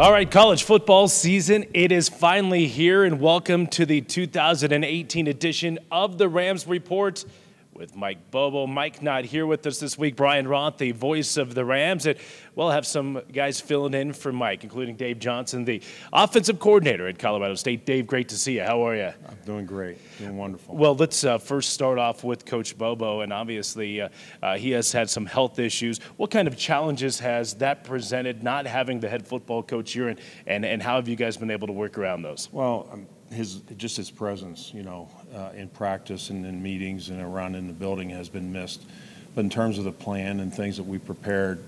All right, college football season, it is finally here, and welcome to the 2018 edition of the Rams Report with Mike Bobo. Mike not here with us this week. Brian Roth, the voice of the Rams. And we'll have some guys filling in for Mike, including Dave Johnson, the offensive coordinator at Colorado State. Dave, great to see you. How are you? I'm doing great. Doing wonderful. Well, let's first start off with Coach Bobo, and obviously he has had some health issues. What kind of challenges has that presented, not having the head football coach here, and how have you guys been able to work around those? Well, his presence, in practice and in meetings and around in the building has been missed. But in terms of the plan and things that we prepared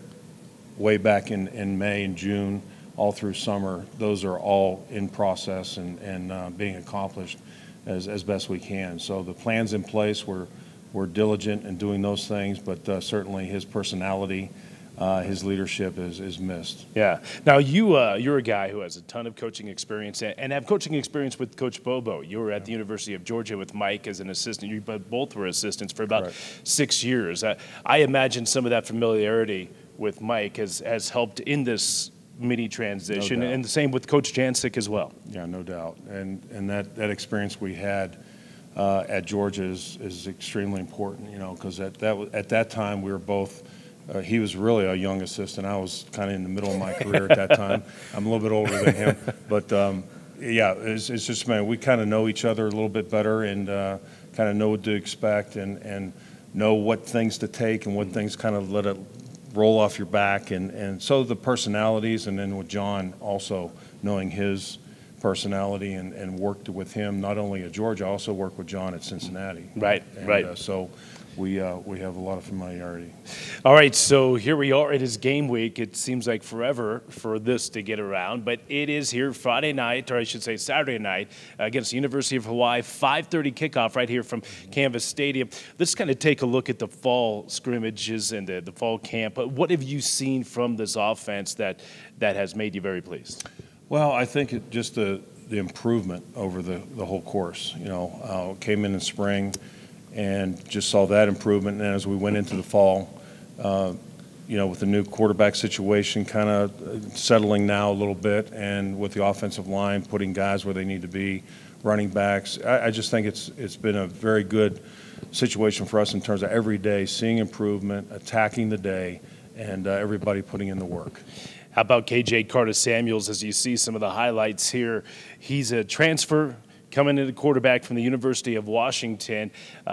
way back in May and June, all through summer, those are all in process and being accomplished as best we can. So the plan's in place. We're diligent in doing those things, but certainly his personality, his leadership is missed. Yeah. Now, you're a guy who has a ton of coaching experience and have coaching experience with Coach Bobo. You were at the University of Georgia with Mike as an assistant. You both were assistants for about 6 years. I imagine some of that familiarity with Mike has helped in this mini transition, No doubt. and the same with Coach Jancic as well. Yeah, no doubt. And that experience we had at Georgia is extremely important, because at that time we were both. He was really a young assistant. I was kind of in the middle of my career at that time. I'm a little bit older than him, but yeah, it's just, man, we kind of know each other a little bit better and kind of know what to expect and know what things to take and what things kind of let it roll off your back. And so the personalities, and then with John also knowing his personality and worked with him not only at Georgia, I also worked with John at Cincinnati. Right. So we have a lot of familiarity. All right, so here we are. It is game week. It seems like forever for this to get around, but it is here Friday night, or I should say Saturday night, against the University of Hawaii, 5:30 kickoff right here from Canvas Stadium. Let's kind of take a look at the fall scrimmages and the fall camp. What have you seen from this offense that has made you very pleased? Well, I think just the improvement over the whole course. Came in spring and just saw that improvement. And as we went into the fall, with the new quarterback situation kind of settling now a little bit, and with the offensive line putting guys where they need to be, running backs, I just think it's been a very good situation for us in terms of every day seeing improvement, attacking the day, and everybody putting in the work. How about KJ Carter-Samuels? As you see some of the highlights here, he's a transfer coming into quarterback from the University of Washington.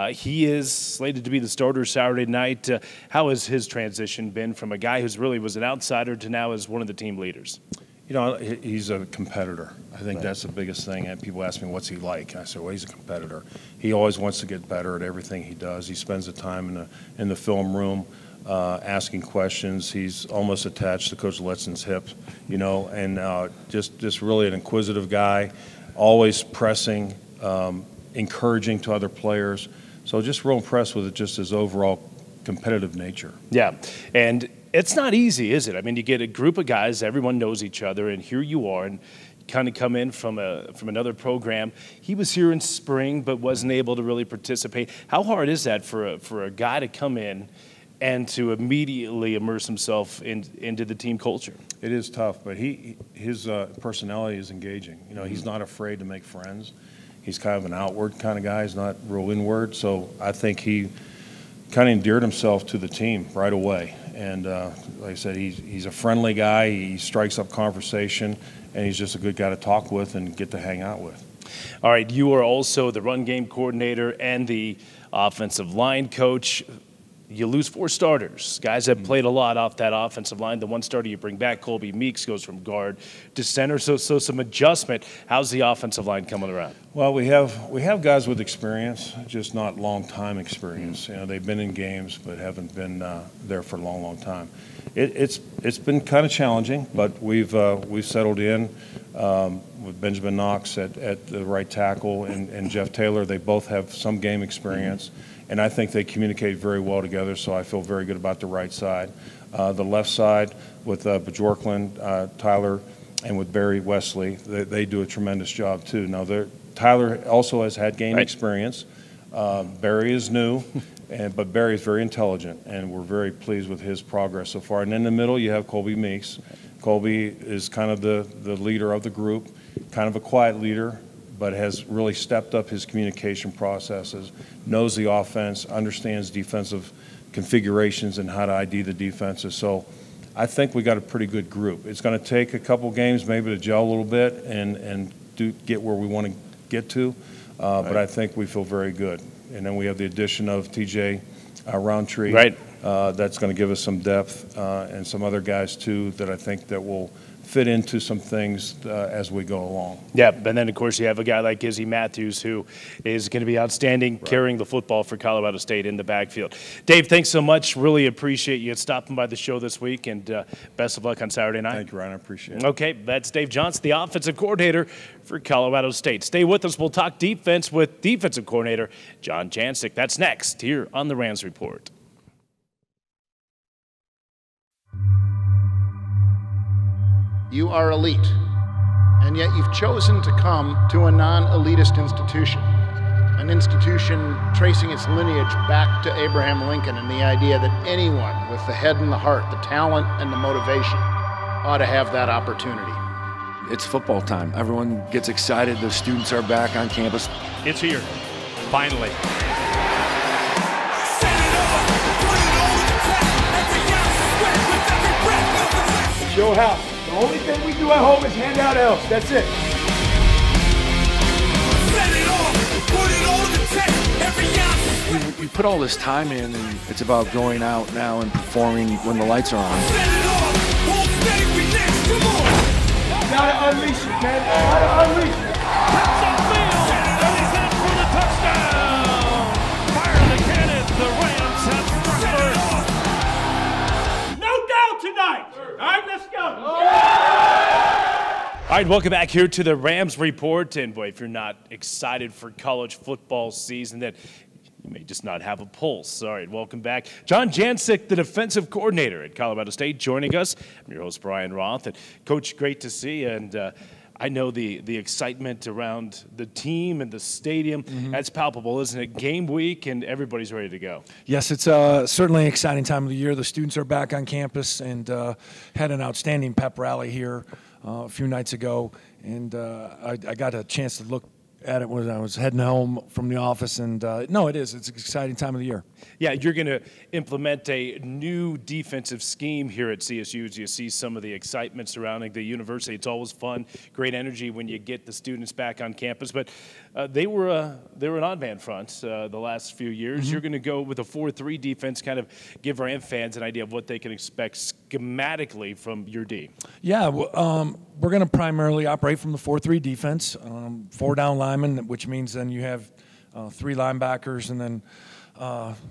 He is slated to be the starter Saturday night. How has his transition been from a guy who's really was an outsider to now as one of the team leaders? He's a competitor. I think that's the biggest thing. And people ask me, what's he like? I said, well, he's a competitor. He always wants to get better at everything he does. He spends the time in the film room asking questions. He's almost attached to Coach Letson's hip, and just really an inquisitive guy. Always pressing, encouraging to other players. So just real impressed with just his overall competitive nature. Yeah, and it's not easy, is it? I mean, you get a group of guys, everyone knows each other, and here you are, and kind of come in from another program. He was here in spring, but wasn't able to really participate. How hard is that for a guy to come in and to immediately immerse himself into the team culture? It is tough, but his personality is engaging. He's not afraid to make friends. He's kind of an outward kind of guy. He's not real inward. So I think he kind of endeared himself to the team right away. And like I said, he's a friendly guy. He strikes up conversation, and he's just a good guy to talk with and get to hang out with. All right, you are also the run game coordinator and the offensive line coach. You lose 4 starters. Guys have played a lot off that offensive line. The one starter you bring back, Colby Meeks, goes from guard to center. So some adjustment. How's the offensive line coming around? Well, we have guys with experience, just not long time experience. They've been in games, but haven't been there for a long time. It's been kind of challenging, but we've settled in with Benjamin Knox at the right tackle and Jeff Taylor. They both have some game experience. And I think they communicate very well together, so I feel very good about the right side. The left side with Bjorklund, Tyler, and with Barry Wesley, they do a tremendous job too. Now, Tyler also has had game experience. Barry is new, but Barry is very intelligent, and we're very pleased with his progress so far. And in the middle, you have Colby Meeks, Colby is kind of the leader of the group, kind of a quiet leader, but has really stepped up his communication processes, knows the offense, understands defensive configurations and how to ID the defenses. So I think we got a pretty good group. It's going to take a couple games maybe to gel a little bit and get where we want to get to, but I think we feel very good. And then we have the addition of TJ Roundtree. Right. That's going to give us some depth and some other guys too that I think that will fit into some things as we go along. Yeah, and then, of course, you have a guy like Izzy Matthews who is going to be outstanding carrying the football for Colorado State in the backfield. Dave, thanks so much. Really appreciate you stopping by the show this week, and best of luck on Saturday night. Thank you, Ryan. I appreciate it. Okay, that's Dave Johnson, the offensive coordinator for Colorado State. Stay with us. We'll talk defense with defensive coordinator John Jancic. That's next here on the Rams Report. You are elite, and yet you've chosen to come to a non-elitist institution, an institution tracing its lineage back to Abraham Lincoln and the idea that anyone with the head and the heart, the talent and the motivation ought to have that opportunity. It's football time. Everyone gets excited. The students are back on campus. It's here, finally. It's your house. The only thing we do at home is hand out L's. That's it. We put all this time in, and it's about going out now and performing when the lights are on. Gotta unleash it, man. Gotta unleash it. Cuts upfield, and he's in for the touchdown. Fire the cannon. The Rams have struck first. No doubt tonight. All right, let's go. All right, welcome back here to the Rams Report. And boy, if you're not excited for college football season, then you may just not have a pulse. All right, welcome back. John Jancic, the defensive coordinator at Colorado State, joining us. I'm your host, Brian Roth. And Coach, great to see you. And I know the excitement around the team and the stadium, that's palpable, isn't it? Game week, and everybody's ready to go. Yes, it's certainly an exciting time of the year. The students are back on campus and had an outstanding pep rally here a few nights ago. And I got a chance to look at it when I was heading home from the office, and no, it's an exciting time of the year. Yeah, you're going to implement a new defensive scheme here at CSU as you see some of the excitement surrounding the university. It's always fun, great energy when you get the students back on campus, but they were an odd man front the last few years. You're going to go with a 4-3 defense, kind of give Ram fans an idea of what they can expect schematically from your D. Yeah, we're going to primarily operate from the 4-3 defense, 4 down linemen, which means then you have 3 linebackers and then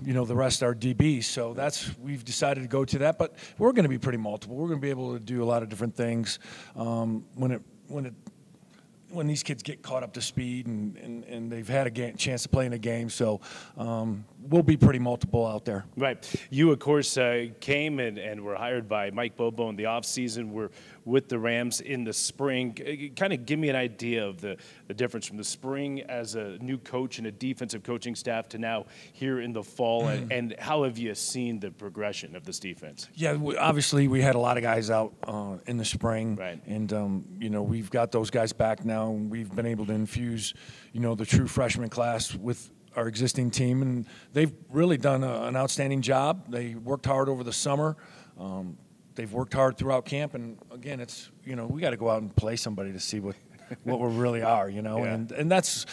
the rest are DBs. So we've decided to go to that, but we're going to be pretty multiple. We're going to be able to do a lot of different things when these kids get caught up to speed and they've had a chance to play in a game. So we'll be pretty multiple out there. Right. You, of course, came and were hired by Mike Bobo in the offseason. We're with the Rams in the spring. Kind of give me an idea of the difference from the spring as a new coach and a defensive coaching staff to now here in the fall, and how have you seen the progression of this defense? Yeah, obviously we had a lot of guys out in the spring, right. And we've got those guys back now, and we've been able to infuse the true freshman class with our existing team, and they've really done an outstanding job. They worked hard over the summer. They've worked hard throughout camp, and again, it's we got to go out and play somebody to see what we really are, Yeah. and that's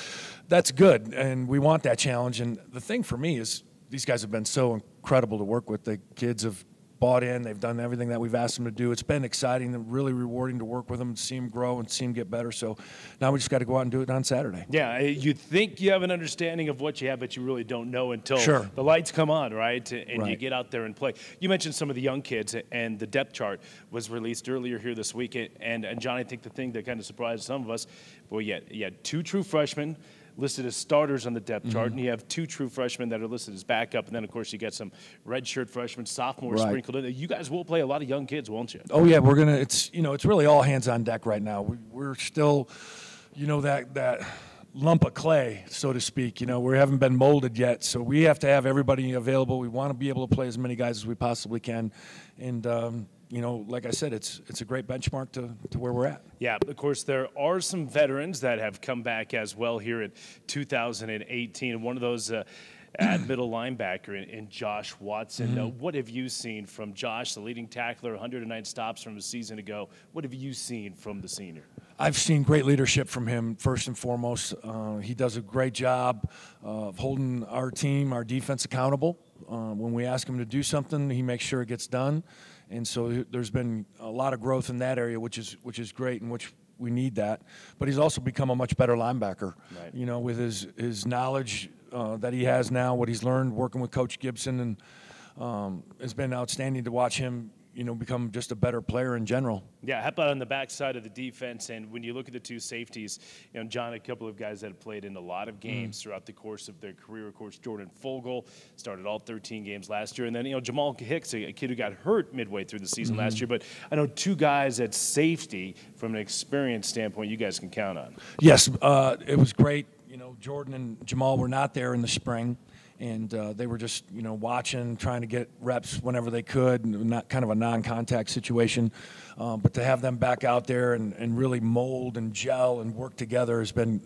good, and we want that challenge. And the thing for me is these guys have been so incredible to work with. The kids have bought in. They've done everything that we've asked them to do. It's been exciting and really rewarding to work with them and see them grow and see them get better. So now we just got to go out and do it on Saturday. Yeah, you think you have an understanding of what you have, but you really don't know until the lights come on, right? And you get out there and play. You mentioned some of the young kids, and the depth chart was released earlier here this week. And John, I think the thing that kind of surprised some of us, well, you had 2 true freshmen listed as starters on the depth chart, and you have 2 true freshmen that are listed as backup, and then, of course, you got some redshirt freshmen, sophomores sprinkled in. You guys will play a lot of young kids, won't you? Oh, yeah, we're going to – it's really all hands on deck right now. We're still, that lump of clay, so to speak. You know, we haven't been molded yet, so we have to have everybody available. We want to be able to play as many guys as we possibly can, and you know, like I said, it's a great benchmark to where we're at. Yeah, of course, there are some veterans that have come back as well here in 2018, and one of those at middle linebacker in Josh Watson. What have you seen from Josh, the leading tackler, 109 stops from a season ago? What have you seen from the senior? I've seen great leadership from him, first and foremost. He does a great job of holding our team, our defense accountable. When we ask him to do something, he makes sure it gets done. And so there's been a lot of growth in that area, which is great, and which we need that. But he's also become a much better linebacker, you know, with his knowledge that he has now, what he's learned working with Coach Gibson, and it's been outstanding to watch him, you know, become just a better player in general. Yeah, how about on the backside of the defense? And when you look at the two safeties, you know, John, a couple of guys that have played in a lot of games throughout the course of their career. Of course, Jordan Fogle started all 13 games last year. And then, you know, Jamal Hicks, a kid who got hurt midway through the season last year. But I know two guys at safety, from an experience standpoint, you guys can count on. Yes, it was great. You know, Jordan and Jamal were not there in the spring. And they were just, you know, watching, trying to get reps whenever they could, not kind of a non-contact situation. But to have them back out there and really mold and gel and work together has been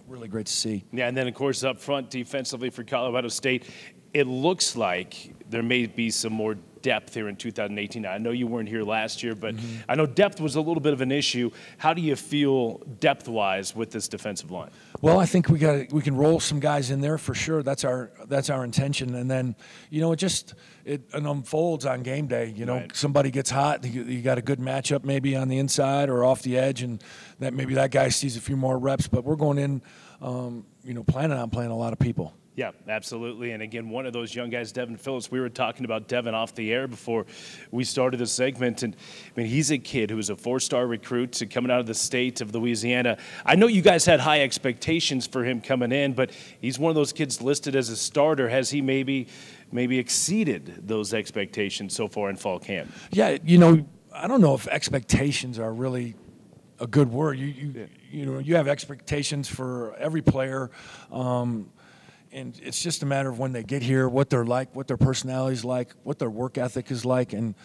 really great to see. Yeah, and then, of course, up front defensively for Colorado State, it looks like there may be some more depth here in 2018. I know you weren't here last year, but I know depth was a little bit of an issue. How do you feel depth-wise with this defensive line? Well, I think we can roll some guys in there for sure. That's our intention. And then, you know, it unfolds on game day. You know, somebody gets hot, you got a good matchup maybe on the inside or off the edge, and that guy sees a few more reps. But we're going in, you know, planning on playing a lot of people. Yeah, absolutely. And again, one of those young guys, Devin Phillips, we were talking about Devin off the air before we started the segment. And I mean, he's a kid who was a 4-star recruit coming out of the state of Louisiana. I know you guys had high expectations for him coming in, but he's one of those kids listed as a starter. Has he maybe exceeded those expectations so far in fall camp? Yeah, you know, I don't know if expectations are really a good word. You know, you have expectations for every player. And it's just a matter of when they get here, what they're like, what their personality is like, what their work ethic is like. And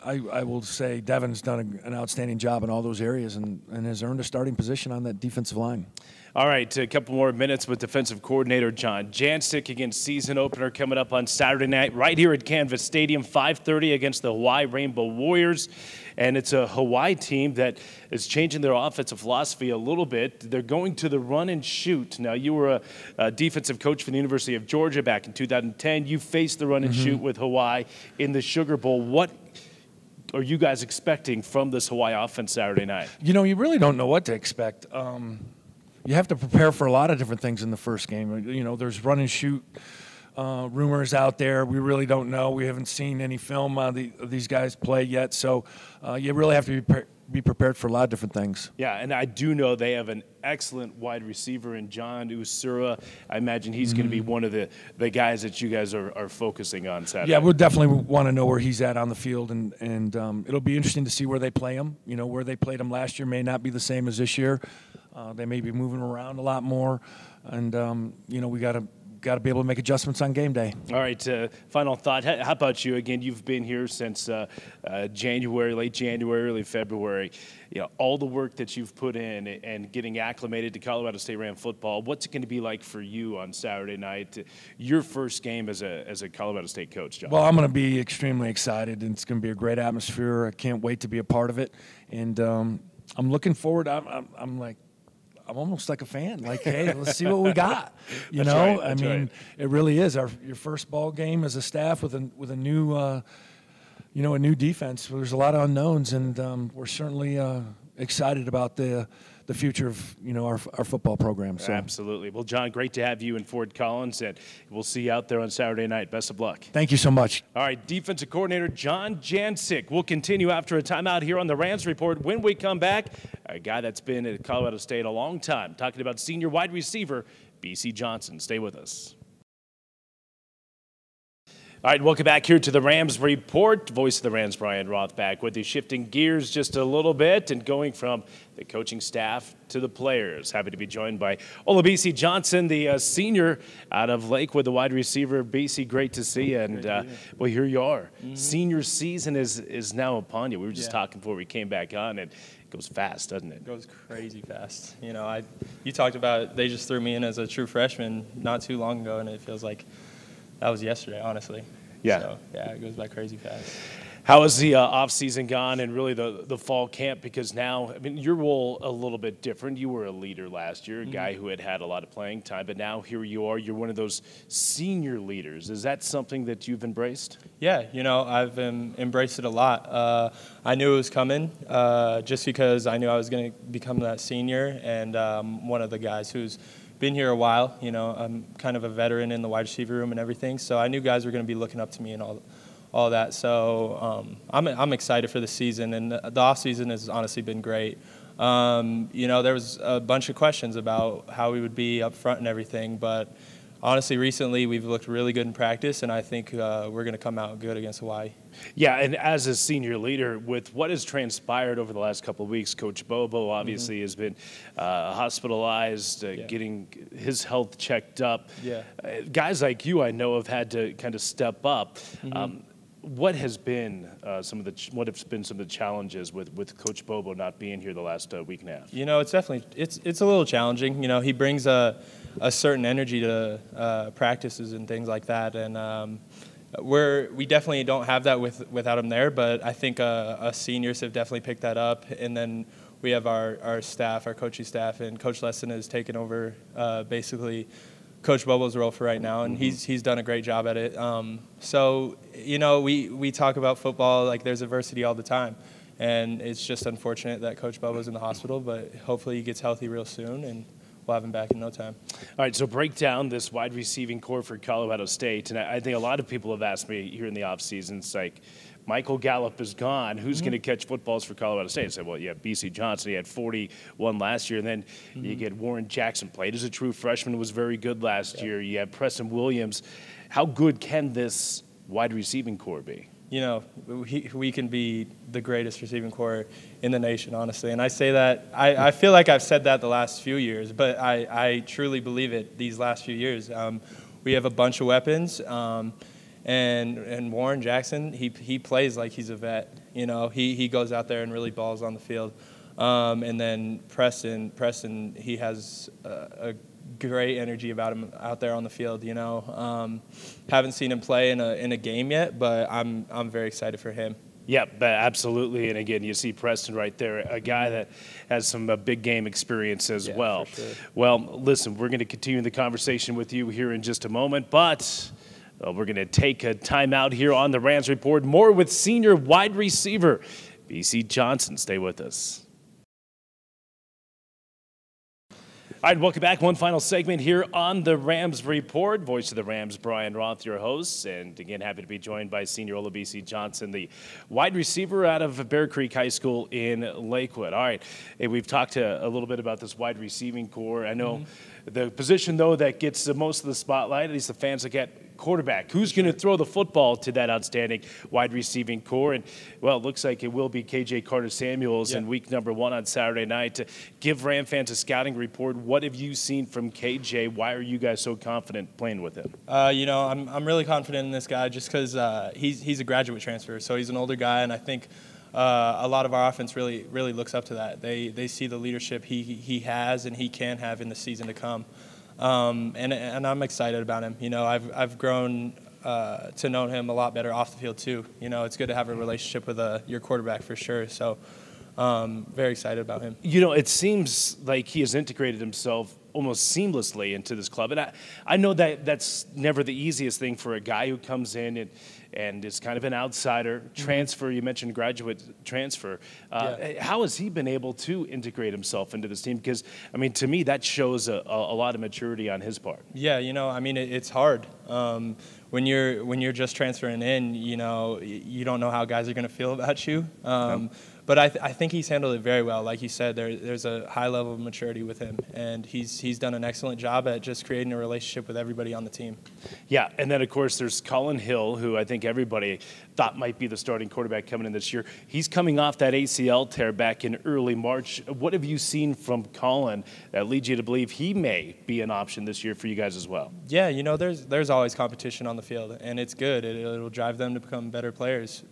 I will say Devin's done an outstanding job in all those areas and has earned a starting position on that defensive line. All right, a couple more minutes with defensive coordinator John Jancic against season opener coming up on Saturday night right here at Canvas Stadium, 5:30 against the Hawaii Rainbow Warriors. And it's a Hawaii team that is changing their offensive philosophy a little bit. They're going to the run and shoot. Now, you were a defensive coach for the University of Georgia back in 2010. You faced the run and shoot with Hawaii in the Sugar Bowl. What are you guys expecting from this Hawaii offense Saturday night? You know, you really don't know what to expect. You have to prepare for a lot of different things in the first game. You know, there's run and shoot rumors out there. We really don't know. We haven't seen any film of these guys play yet. So you really have to be prepared for a lot of different things. Yeah, and I do know they have an excellent wide receiver in John Usura. I imagine he's going to be one of the guys that you guys are focusing on Saturday. Yeah, we'll definitely want to know where he's at on the field, and it'll be interesting to see where they play him. You know, where they played him last year may not be the same as this year. They may be moving around a lot more, and you know, we got to be able to make adjustments on game day. All right, final thought. How about you? Again, you've been here since January, late January, early February. You know, all the work that you've put in and getting acclimated to Colorado State Ram football. What's it going to be like for you on Saturday night? Your first game as a Colorado State coach, John. Well, I'm going to be extremely excited, and it's going to be a great atmosphere. I can't wait to be a part of it, and I'm looking forward. I'm almost like a fan. Like, hey, let's see what we got. You know, I mean, it really is your first ball game as a staff with a new, you know, a new defense. There's a lot of unknowns, and we're certainly excited about the future of, you know, our football program. So. Absolutely. Well, John, great to have you in Fort Collins, and we'll see you out there on Saturday night. Best of luck. Thank you so much. All right, defensive coordinator John Jancic. We'll continue after a timeout here on the Rams Report. When we come back, a guy that's been at Colorado State a long time, talking about senior wide receiver B.C. Johnson. Stay with us. All right, welcome back here to the Rams Report. Voice of the Rams, Brian Roth, back with you, shifting gears just a little bit and going from the coaching staff to the players. Happy to be joined by Olabisi Johnson, the senior out of Lakewood, the wide receiver. BC, great to see you. And, well, here you are. Mm-hmm. Senior season is now upon you. We were just talking before we came back on, and it goes fast, doesn't it? It goes crazy fast. You know, you talked about they just threw me in as a true freshman not too long ago, and it feels like that was yesterday, honestly. Yeah. So, yeah, it goes by crazy fast. How has the off-season gone and really the fall camp? Because now, I mean, your role a little bit different. You were a leader last year, a guy who had a lot of playing time, but now here you are. You're one of those senior leaders. Is that something that you've embraced? Yeah, you know, I've embraced it a lot. I knew it was coming just because I knew I was going to become that senior, and one of the guys who's been here a while. You know, I'm kind of a veteran in the wide receiver room and everything, so I knew guys were going to be looking up to me and all that. So I'm excited for the season, and the off season has honestly been great. You know, there was a bunch of questions about how we would be up front and everything, but honestly, recently we've looked really good in practice, and I think we're going to come out good against Hawaii. Yeah, and as a senior leader, with what has transpired over the last couple of weeks, Coach Bobo obviously has been hospitalized, getting his health checked up. Yeah. Guys like you, I know, have had to kind of step up. What have been some of the challenges with Coach Bobo not being here the last week and a half? You know, it's definitely it's a little challenging. You know, he brings a certain energy to practices and things like that, and we definitely don't have that without him there. But I think us seniors have definitely picked that up, and then we have our staff, our coaching staff, and Coach Lesson has taken over basically Coach Bobo's role for right now, and he's done a great job at it. So, you know, we talk about football like there's adversity all the time, and it's just unfortunate that Coach Bobo's in the hospital, but hopefully he gets healthy real soon, and we'll have him back in no time. All right, so break down this wide receiving core for Colorado State, and I think a lot of people have asked me here in the offseason, it's like, Michael Gallup is gone. Who's going to catch footballs for Colorado State? I said, well, you have BC Johnson. He had 41 last year. And then you get Warren Jackson, played as a true freshman, was very good last year. You have Preston Williams. How good can this wide receiving core be? You know, we can be the greatest receiving core in the nation, honestly. And I say that, I feel like I've said that the last few years, but I truly believe it these last few years. We have a bunch of weapons. And Warren Jackson, he plays like he's a vet. You know, he goes out there and really balls on the field. And then Preston, he has a great energy about him out there on the field. You know, haven't seen him play in a game yet, but I'm very excited for him. Yep, absolutely. And again, you see Preston right there, a guy that has some big game experience as well. For sure. Well, listen, we're going to continue the conversation with you here in just a moment, but we're going to take a timeout here on the Rams Report. More with senior wide receiver BC Johnson. Stay with us. All right, welcome back. One final segment here on the Rams Report. Voice of the Rams, Brian Roth, your host. And again, happy to be joined by senior Olabisi Johnson, the wide receiver out of Bear Creek High School in Lakewood. All right, hey, we've talked a little bit about this wide receiving core. I know the position, though, that gets the most of the spotlight, at least the fans that get quarterback. Who's going to throw the football to that outstanding wide receiving core? And, well, it looks like it will be KJ Carter-Samuels in week number 1 on Saturday night. To give Ram fans a scouting report, what have you seen from KJ? Why are you guys so confident playing with him? You know, I'm really confident in this guy just because he's a graduate transfer, so he's an older guy, and I think a lot of our offense really looks up to that. They see the leadership he has and he can have in the season to come. And I'm excited about him. You know, I've grown to know him a lot better off the field too. You know, it's good to have a relationship with your quarterback for sure. So, very excited about him. You know, it seems like he has integrated himself almost seamlessly into this club, and I know that that's never the easiest thing for a guy who comes in and is kind of an outsider transfer. You mentioned graduate transfer. How has he been able to integrate himself into this team? Because, I mean, to me, that shows a lot of maturity on his part. Yeah, you know, I mean, it's hard. When you're just transferring in, you know, you don't know how guys are going to feel about you. But I think he's handled it very well. Like you said, there's a high level of maturity with him, and he's done an excellent job at just creating a relationship with everybody on the team. Yeah, and then, of course, there's Colin Hill, who I think everybody thought might be the starting quarterback coming in this year. He's coming off that ACL tear back in early March. What have you seen from Colin that leads you to believe he may be an option this year for you guys as well? Yeah, there's always competition on the field, and it's good. It'll drive them to become better players.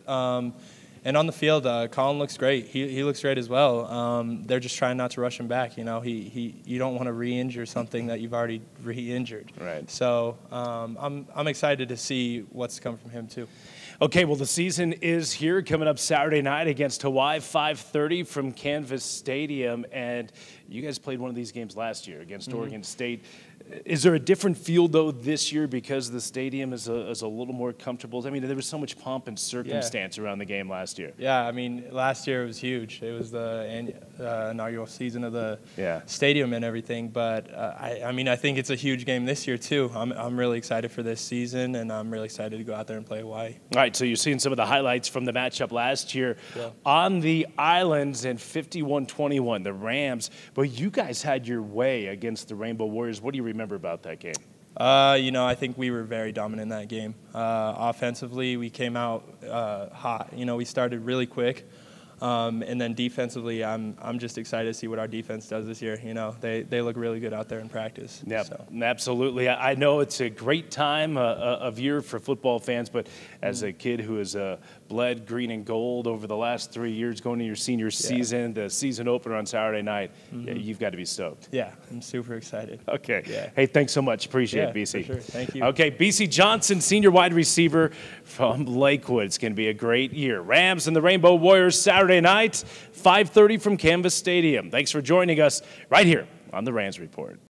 And on the field, Colin looks great. He looks great as well. They're just trying not to rush him back. You don't want to re-injure something that you've already re-injured. Right. So I'm excited to see what's to come from him too. Okay, well, the season is here, coming up Saturday night against Hawaii, 5:30 from Canvas Stadium. And you guys played one of these games last year against Oregon State. Is there a different feel, though, this year because the stadium is a little more comfortable? I mean, there was so much pomp and circumstance around the game last year. Yeah, I mean, last year it was huge. It was the inaugural season of the stadium and everything. But, I think it's a huge game this year, too. I'm really excited for this season, and I'm really excited to go out there and play Hawaii. All right, so you're seeing some of the highlights from the matchup last year on the Islands in 51-21, the Rams. But you guys had your way against the Rainbow Warriors. What do you remember about that game? I think we were very dominant in that game. Offensively, we came out hot. We started really quick. And then defensively, I'm just excited to see what our defense does this year. They look really good out there in practice. Yeah, so. Absolutely. I know it's a great time of year for football fans, but as a kid who has bled green and gold over the last 3 years, going to your senior season, the season opener on Saturday night, you've got to be stoked. Yeah, I'm super excited. Okay. Yeah. Hey, thanks so much. Appreciate it, BC. For sure. Thank you. Okay, BC Johnson, senior wide receiver from Lakewood. It's going to be a great year. Rams and the Rainbow Warriors Saturday night, 5:30 from Canvas Stadium. Thanks for joining us right here on the Rams Report.